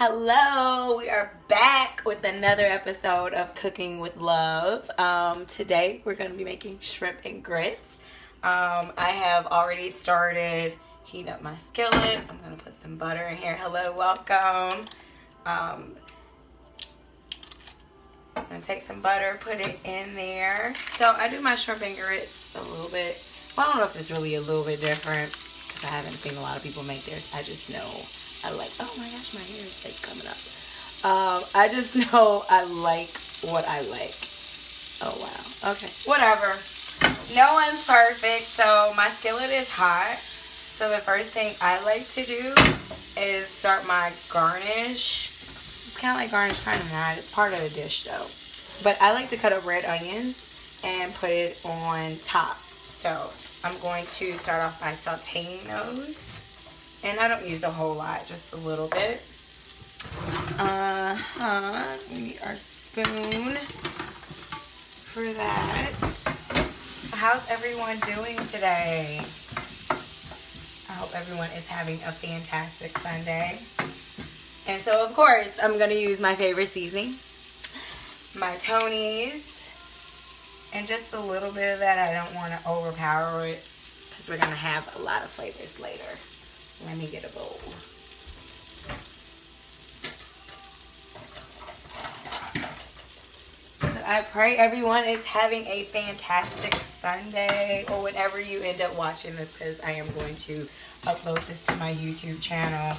Hello, we are back with another episode of Cooking with Love. Today we're going to be making shrimp and grits. I have already started heating up my skillet. I'm going to put some butter in here. Hello, welcome. I'm going to take some butter, put it in there. So I do my shrimp and grits a little bit. Well, I don't know if it's really a little bit different because I haven't seen a lot of people make theirs. I just know I like, oh my gosh, my hair is like coming up. I just know I like what I like. Oh wow, okay, whatever. No one's perfect, so my skillet is hot. So the first thing I like to do is start my garnish. It's kind of like garnish, kind of not. It's part of the dish though. But I like to cut up red onions and put it on top. So I'm going to start off by sauteing those. And I don't use a whole lot, just a little bit. We need our spoon for that. How's everyone doing today? I hope everyone is having a fantastic Sunday. And so, of course, I'm going to use my favorite seasoning. My Tony's. And just a little bit of that. I don't want to overpower it because we're going to have a lot of flavors later. Let me get a bowl. So I pray everyone is having a fantastic Sunday or whenever you end up watching this, because I am going to upload this to my YouTube channel.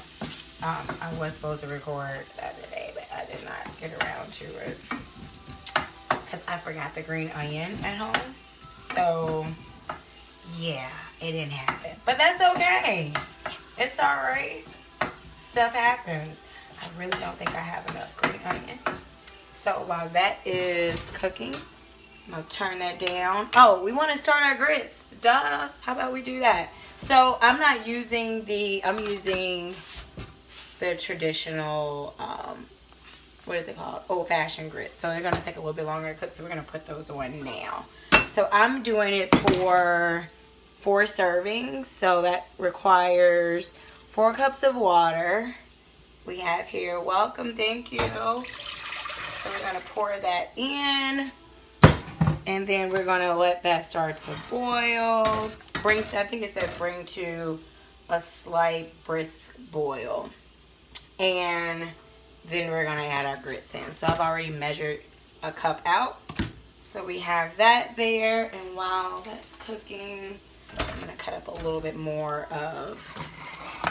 I was supposed to record the other day, but I did not get around to it because I forgot the green onion at home. So yeah, it didn't happen, but that's okay. It's alright. Stuff happens. I really don't think I have enough green onion. So while that is cooking, I'm going to turn that down. Oh, we want to start our grits. Duh. How about we do that? So I'm not using I'm using the traditional, what is it called? Old-fashioned grits. So they're going to take a little bit longer to cook, so we're going to put those on now. So I'm doing it for 4 servings, so that requires 4 cups of water. We have here, welcome, thank you. So we're going to pour that in, and then we're going to let that start to boil. I think it says bring to a slight brisk boil. And then we're going to add our grits in. So I've already measured a cup out. So we have that there, and while that's cooking, I'm going to cut up a little bit more of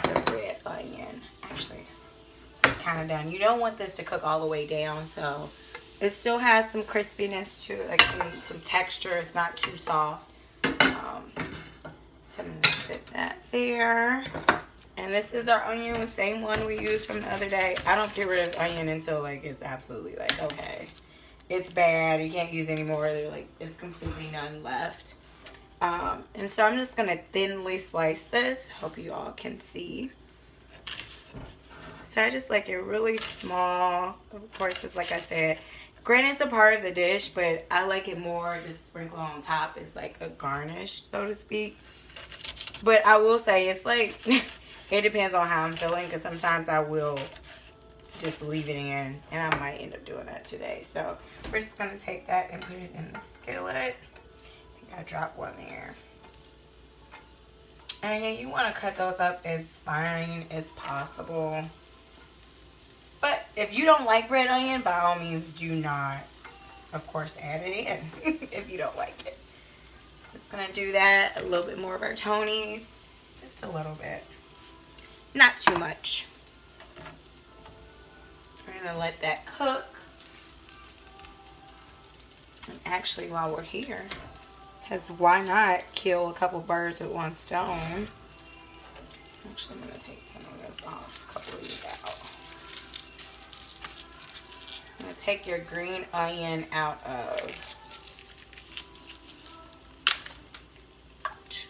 the red onion. Actually, it's kind of done. You don't want this to cook all the way down, so it still has some crispiness to it, like some texture. It's not too soft. So I'm going to put that there. And this is our onion, the same one we used from the other day. I don't get rid of onion until like it's absolutely like, okay, it's bad. You can't use anymore. They're like, it's completely none left. And so I'm just going to thinly slice this. Hope you all can see. So I just like it really small. Of course, it's like I said, granted it's a part of the dish, but I like it more just sprinkled on top. It's like a garnish, so to speak. But I will say it's like, it depends on how I'm feeling, because sometimes I will just leave it in, and I might end up doing that today. So we're just going to take that and put it in the skillet. I dropped one there. And again, you want to cut those up as fine as possible. But if you don't like red onion, by all means do not, of course, add it in if you don't like it. Just going to do that. A little bit more of our Tony's. Just a little bit. Not too much. We're going to let that cook. And actually, while we're here, because why not kill a couple birds with one stone? Actually, I'm going to take some of this off, a couple of these out. I'm going to take your green onion out of. Ouch.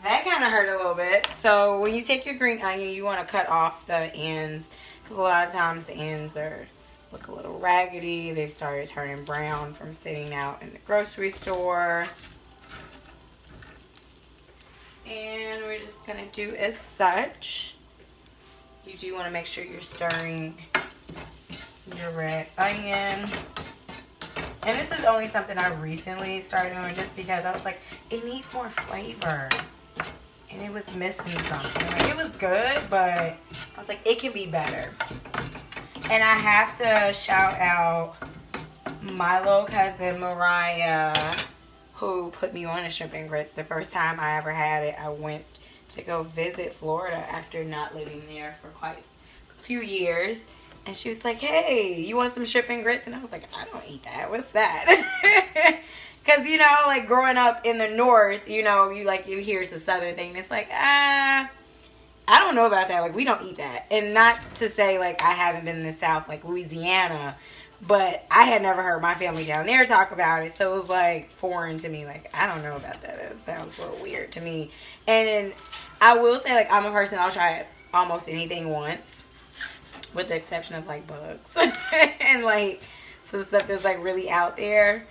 That kind of hurt a little bit. So when you take your green onion, you want to cut off the ends, because a lot of times the ends look a little raggedy. They've started turning brown from sitting out in the grocery store. And we're just going to do as such. you do want to make sure you're stirring your red onion. And this is only something I recently started doing just because I was like, it needs more flavor. And it was missing something. Like, it was good, but I was like, it can be better. And I have to shout out my little cousin Mariah, who put me on a shrimp and grits. The first time I ever had it, I went to go visit Florida after not living there for quite a few years. And she was like, hey, you want some shrimp and grits? And I was like, I don't eat that. What's that? Because, you know, like growing up in the north, you know, you hear it's a southern thing. It's like, I don't know about that. Like, we don't eat that. And not to say, like, I haven't been in the south, like Louisiana. But I had never heard my family down there talk about it. So it was, like, foreign to me. Like, I don't know about that. It sounds a little weird to me. And I will say, like, I'm a person, I'll try almost anything once. With the exception of, like, bugs. And, like, some stuff that's, like, really out there.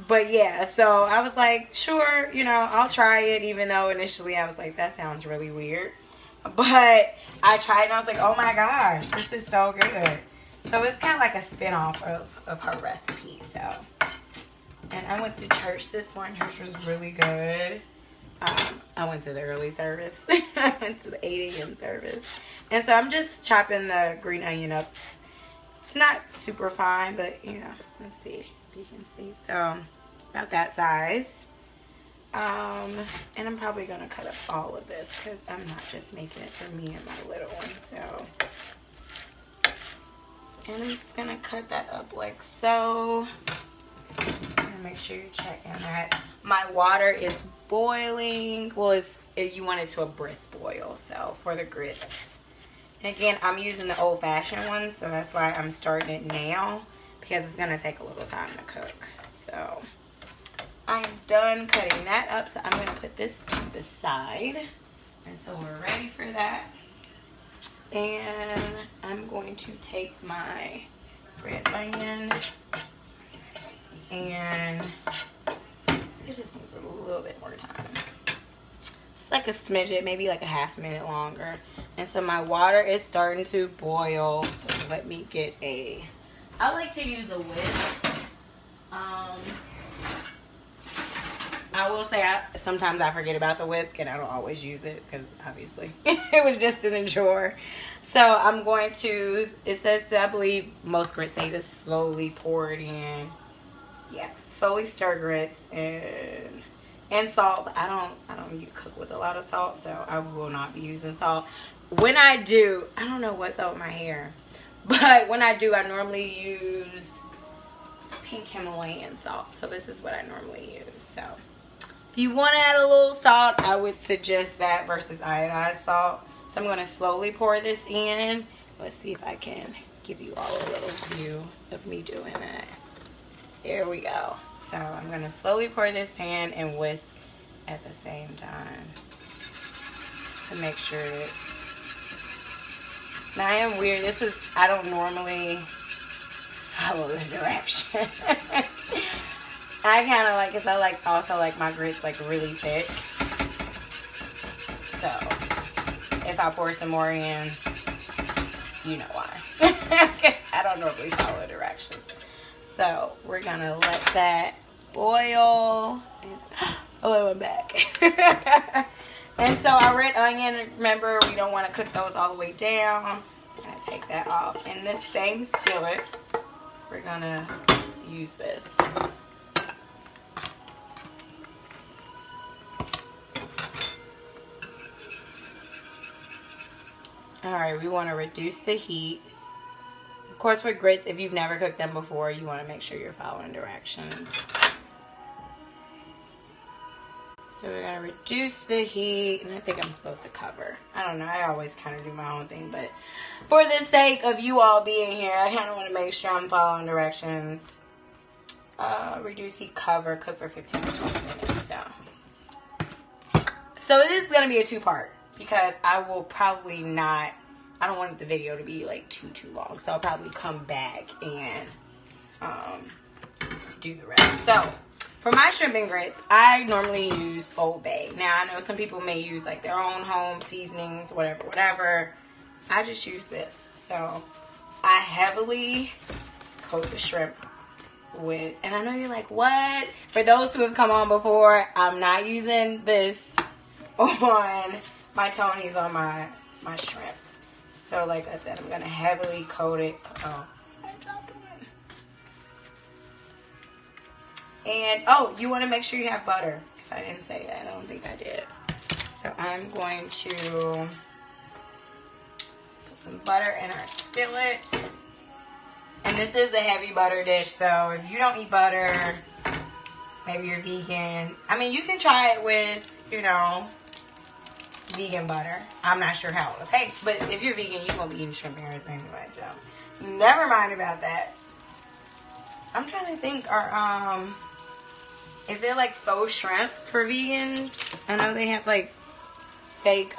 But, yeah. So, I was like, sure, you know, I'll try it. Even though initially I was like, that sounds really weird. But I tried and I was like, oh, my gosh. This is so good. So, it's kind of like a spinoff of her recipe. So, and I went to church this morning. Church was really good. I went to the early service. I went to the 8 a.m. service. And so I'm just chopping the green onion up. Not super fine, but, you know, let's see if you can see. So, about that size. And I'm probably going to cut up all of this because I'm not just making it for me and my little one. So, and I'm just going to cut that up like so. And make sure you're checking that. My water is boiling. Well, you want it to a brisk boil, so for the grits. And again, I'm using the old-fashioned one, so that's why I'm starting it now, because it's going to take a little time to cook. So, I'm done cutting that up, so I'm going to put this to the side until we're ready for that. And I'm going to take my red onion, and it just needs a little bit more time. Just like a smidget, maybe like a half minute longer. And so my water is starting to boil. So let me get I like to use a whisk. I will say sometimes I forget about the whisk and I don't always use it because obviously it was just in a drawer. So I'm going to, it says, I believe most grits say to slowly pour it in. Yeah, slowly stir grits and salt. But I don't cook with a lot of salt, so I will not be using salt. When I do, I don't know what's up with my hair, but when I do, I normally use pink Himalayan salt. So this is what I normally use. So if you want to add a little salt, I would suggest that versus iodized salt. So I'm going to slowly pour this in. Let's see if I can give you all a little view of me doing that. There we go. So I'm going to slowly pour this in and whisk at the same time to make sure it. Now I am weird. I don't normally follow the direction. I kind of like, because I also like my grits like really thick. So if I pour some more in, you know why. Because I don't normally follow directions. So we're going to let that boil. Hello, I'm back. And so our red onion, remember, we don't want to cook those all the way down. I'm going to take that off. In this same skillet, we're going to use this. Alright, we want to reduce the heat. Of course, with grits, if you've never cooked them before, you want to make sure you're following directions. So we're going to reduce the heat, and I think I'm supposed to cover. I don't know, I always kind of do my own thing, but for the sake of you all being here, I kind of want to make sure I'm following directions. Reduce heat, cover, cook for 15 to 20 minutes. So this is going to be a two-part, because I will probably not, I don't want the video to be like too long, so I'll probably come back and do the rest. So for my shrimp and grits, I normally use Old Bay. Now, I know some people may use like their own home seasonings, whatever. I just use this. So I heavily coat the shrimp with, and I know you're like, what? For those who have come on before, I'm not using this on my Tony's on my shrimp. So like I said, I'm going to heavily coat it. Oh, I dropped one. And, oh, you want to make sure you have butter. If I didn't say that, I don't think I did. So I'm going to put some butter in our skillet. And this is a heavy butter dish, so if you don't eat butter, maybe you're vegan. I mean, you can try it with, you know, vegan butter. I'm not sure how it'll taste, but if you're vegan, you're going to be eating shrimp and everything anyway, so never mind about that. I'm trying to think, is there like faux shrimp for vegans? I know they have like fake,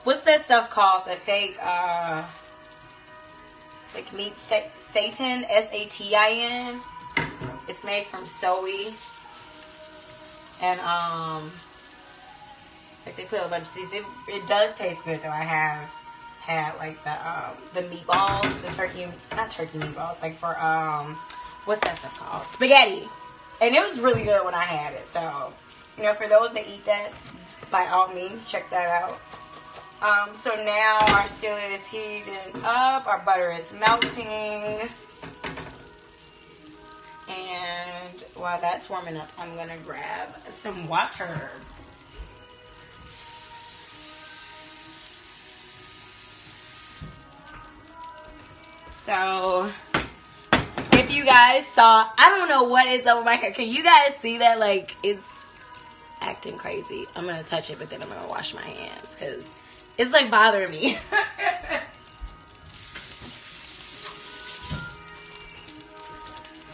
what's that stuff called? The fake, like meat Satan, S-A-T-I-N. It's made from soy. And, like they put a bunch of seeds. It does taste good though. I have had like the meatballs, the turkey, not turkey meatballs, like for, what's that stuff called? Spaghetti. And it was really good when I had it. So, you know, for those that eat that, by all means, check that out. So now our skillet is heating up. Our butter is melting. And while that's warming up, I'm going to grab some water. So, if you guys saw, I don't know what is up with my hair. Can you guys see that? Like, it's acting crazy. I'm going to touch it, but then I'm going to wash my hands because it's like bothering me.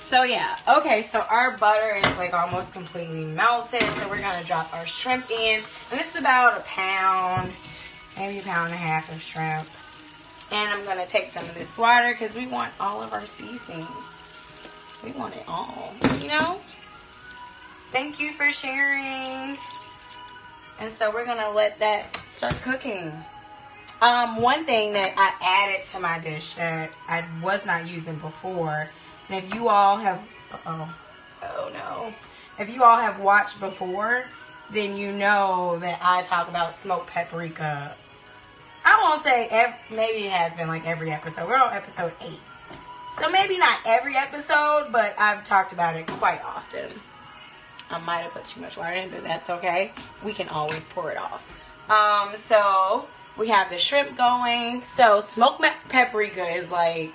So yeah, okay, so our butter is like almost completely melted. So we're going to drop our shrimp in. And it's about a pound, maybe a pound and a half of shrimp. And I'm going to take some of this water because we want all of our seasonings. We want it all, you know? Thank you for sharing. And so we're going to let that start cooking. One thing that I added to my dish that I was not using before, and if you all have, oh no, if you all have watched before, then you know that I talk about smoked paprika. I won't say maybe it has been like every episode. We're on episode 8. So maybe not every episode, but I've talked about it quite often. I might have put too much water in, but that's okay. We can always pour it off. So we have the shrimp going. So smoked paprika is like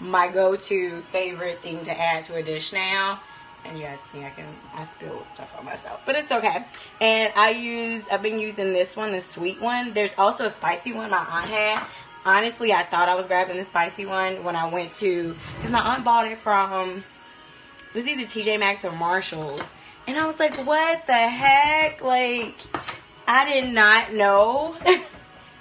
my go-to favorite thing to add to a dish now. And you guys see I spilled stuff on myself, but it's okay. And I've been using this one, the sweet one. There's also a spicy one my aunt had. Honestly, I thought I was grabbing the spicy one when I went to, because my aunt bought it from, it was either TJ Maxx or Marshall's. And I was like, what the heck? Like, I did not know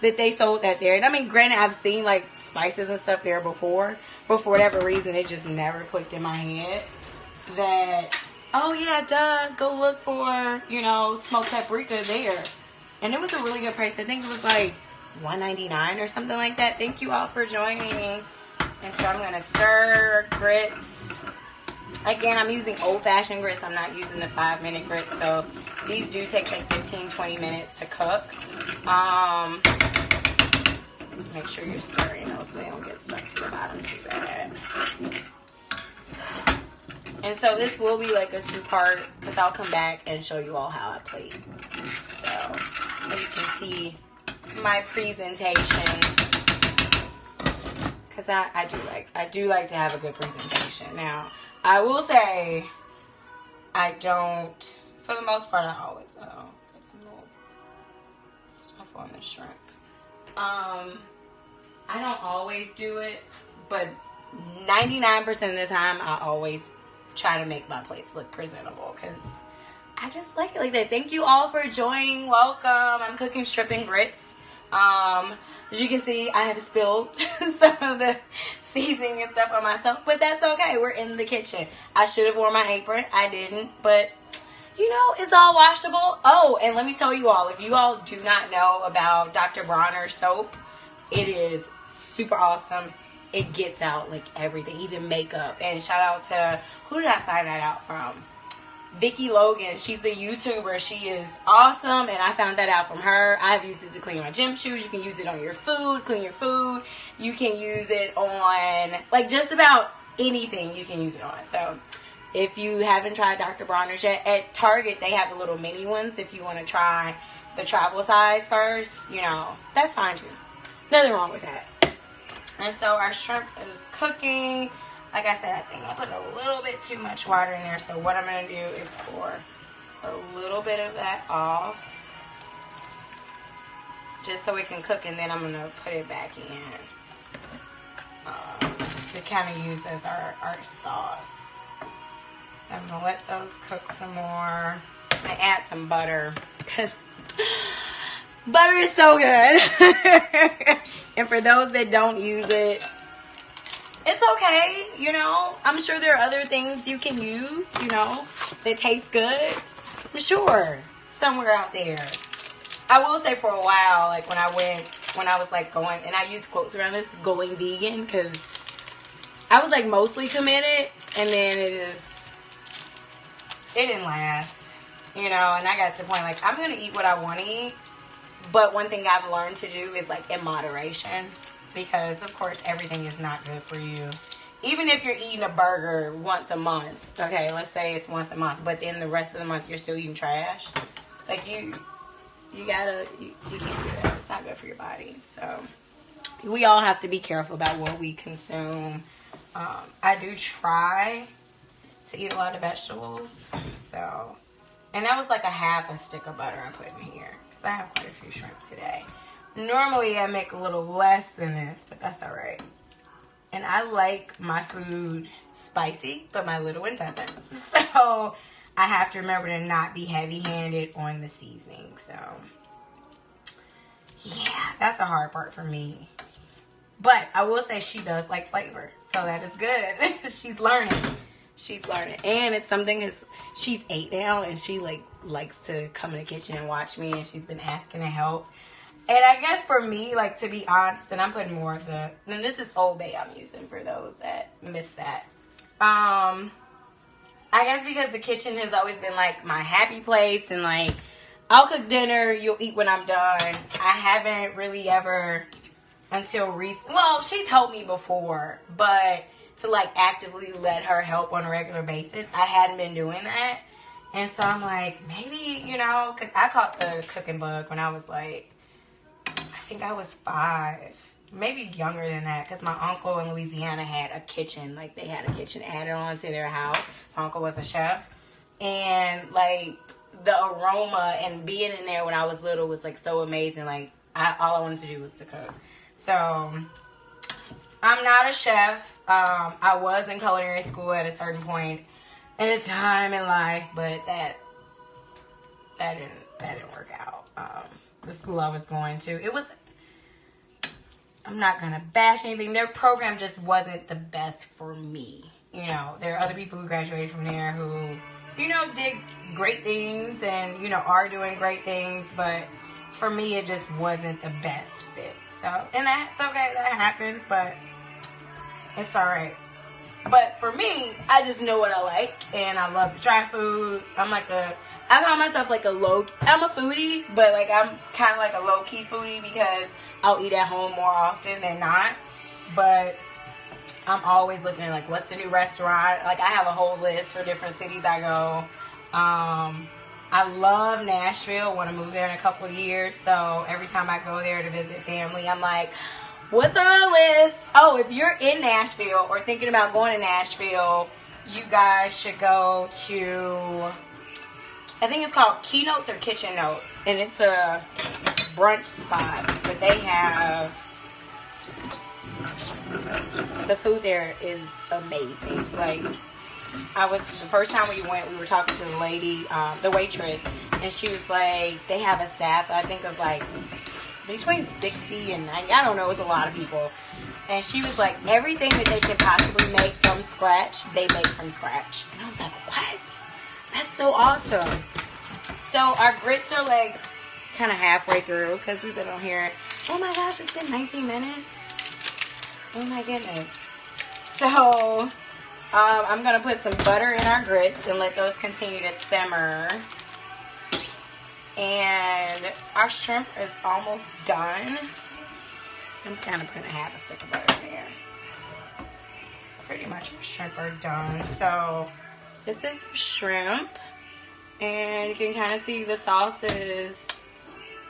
that they sold that there. And I mean, granted, I've seen like spices and stuff there before, but for whatever reason, it just never clicked in my head that, oh yeah, duh, go look for, you know, smoked paprika there. And it was a really good price. I think it was like $1.99 or something like that. Thank you all for joining me. And so I'm going to stir grits. Again, I'm using old-fashioned grits. I'm not using the 5-minute grits. So these do take like 15-20 minutes to cook. Make sure you're stirring those so they don't get stuck to the bottom too bad. And so this will be like a 2-part because I'll come back and show you all how I plate. So you can see my presentation, because I do like to have a good presentation. Now I will say I don't, for the most part, I always get some little stuff on the shrimp. I don't always do it, but 99% of the time I always try to make my plates look presentable because I just like it like that. Thank you all for joining. Welcome. I'm cooking shrimp and grits. As you can see, I have spilled some of the seasoning and stuff on myself, but that's okay. We're in the kitchen. I should have worn my apron. I didn't, but you know, it's all washable. Oh, and let me tell you all, if you all do not know about Dr. Bronner's soap, it is super awesome. It gets out like everything, even makeup. And shout out to, who did I find that out from? Vicky Logan. She's a YouTuber. She is awesome, and I found that out from her. I've used it to clean my gym shoes. You can use it on your food, clean your food. You can use it on, like, just about anything you can use it on. So if you haven't tried Dr. Bronner's yet, at Target they have the little mini ones. If you want to try the travel size first, you know, that's fine too. Nothing wrong with that. And so our shrimp is cooking. Like I said, I think I put a little bit too much water in there. So what I'm going to do is pour a little bit of that off, just so it can cook, and then I'm going to put it back in to kind of use as our sauce. So I'm going to let those cook some more. I add some butter, because butter is so good. And for those that don't use it, it's okay, you know. I'm sure there are other things you can use, you know, that taste good. I'm sure somewhere out there. I will say for a while, like when I was like going, and I use quotes around this, going vegan, because I was like mostly committed, and then it didn't last, you know. And I got to the point, like, I'm going to eat what I want to eat, but one thing I've learned to do is like in moderation. Because, of course, everything is not good for you. Even if you're eating a burger once a month. Okay, let's say it's once a month. But then the rest of the month, you're still eating trash. Like, you can't do that. It's not good for your body. So, we all have to be careful about what we consume. I do try to eat a lot of vegetables. So, and that was like a half a stick of butter I put in here. Because I have quite a few shrimp today. Normally, I make a little less than this, but that's all right. And I like my food spicy, but my little one doesn't. So, I have to remember to not be heavy-handed on the seasoning. So, yeah, that's a hard part for me. But I will say she does like flavor. So, that is good. She's learning. She's learning. And it's something, she's 8 now, and she, like, likes to come in the kitchen and watch me, and she's been asking to help. And I guess for me, like, to be honest, and I'm putting more of the, and this is Old Bay I'm using for those that missed that. I guess because the kitchen has always been, like, my happy place, and, like, I'll cook dinner, you'll eat when I'm done. I haven't really ever, until recently, well, she's helped me before, but to, like, actively let her help on a regular basis, I hadn't been doing that. And so I'm like, maybe, you know, because I caught the cooking bug when I was, like, I think I was 5, maybe younger than that, because my uncle in Louisiana had a kitchen. Like, they had a kitchen added on to their house. My uncle was a chef. And, like, the aroma and being in there when I was little was, like, so amazing. Like, all I wanted to do was to cook. So, I'm not a chef. I was in culinary school at a certain point in a time in life, but that didn't work out. The school I was going to, I'm not going to bash anything. Their program just wasn't the best for me. You know, there are other people who graduated from there who, you know, did great things and, you know, are doing great things. But for me, it just wasn't the best fit. So, and that's okay. That happens, but it's all right. But for me, I just know what I like. And I love to try food. I call myself like I'm a foodie, but like I'm kind of like a low-key foodie because I'll eat at home more often than not. But I'm always looking at like what's the new restaurant. Like I have a whole list for different cities I go. I love Nashville. Want to move there in a couple of years. So every time I go there to visit family, I'm like, what's on the list? Oh, if you're in Nashville or thinking about going to Nashville, you guys should go to, I think it's called Keynotes or Kitchen Notes, and it's a brunch spot, but they have, the food there is amazing. Like, the first time we went, we were talking to the lady, the waitress, and she was like, they have a staff, I think of like, between 60 and 90, I don't know, it's a lot of people. And she was like, everything that they can possibly make from scratch, they make from scratch. And I was like, what? That's so awesome. So our grits are like kind of halfway through because we've been on here. Oh my gosh, it's been 19 minutes. Oh my goodness. So I'm going to put some butter in our grits and let those continue to simmer. And our shrimp is almost done. I'm kind of putting half a stick of butter in there. Pretty much our shrimp are done. So this is shrimp. And you can kind of see the sauce is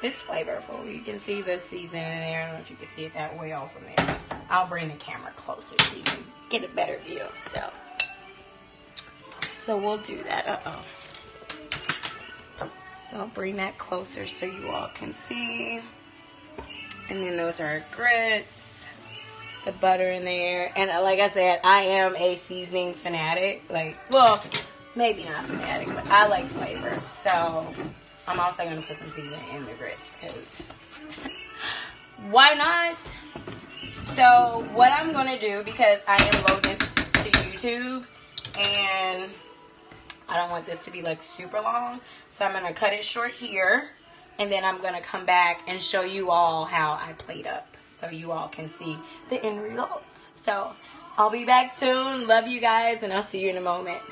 flavorful. You can see the seasoning in there. I don't know if you can see it that well from there. I'll bring the camera closer so you can get a better view. So we'll do that. So I'll bring that closer so you all can see. And then those are our grits. The butter in there. And like I said, I am a seasoning fanatic. Like, well, maybe not fanatic, but I like flavor. So I'm also going to put some seasoning in the grits because why not? So what I'm going to do, because I am loading this to YouTube and I don't want this to be like super long, so I'm going to cut it short here and then I'm going to come back and show you all how I plate up so you all can see the end results. So I'll be back soon. Love you guys and I'll see you in a moment.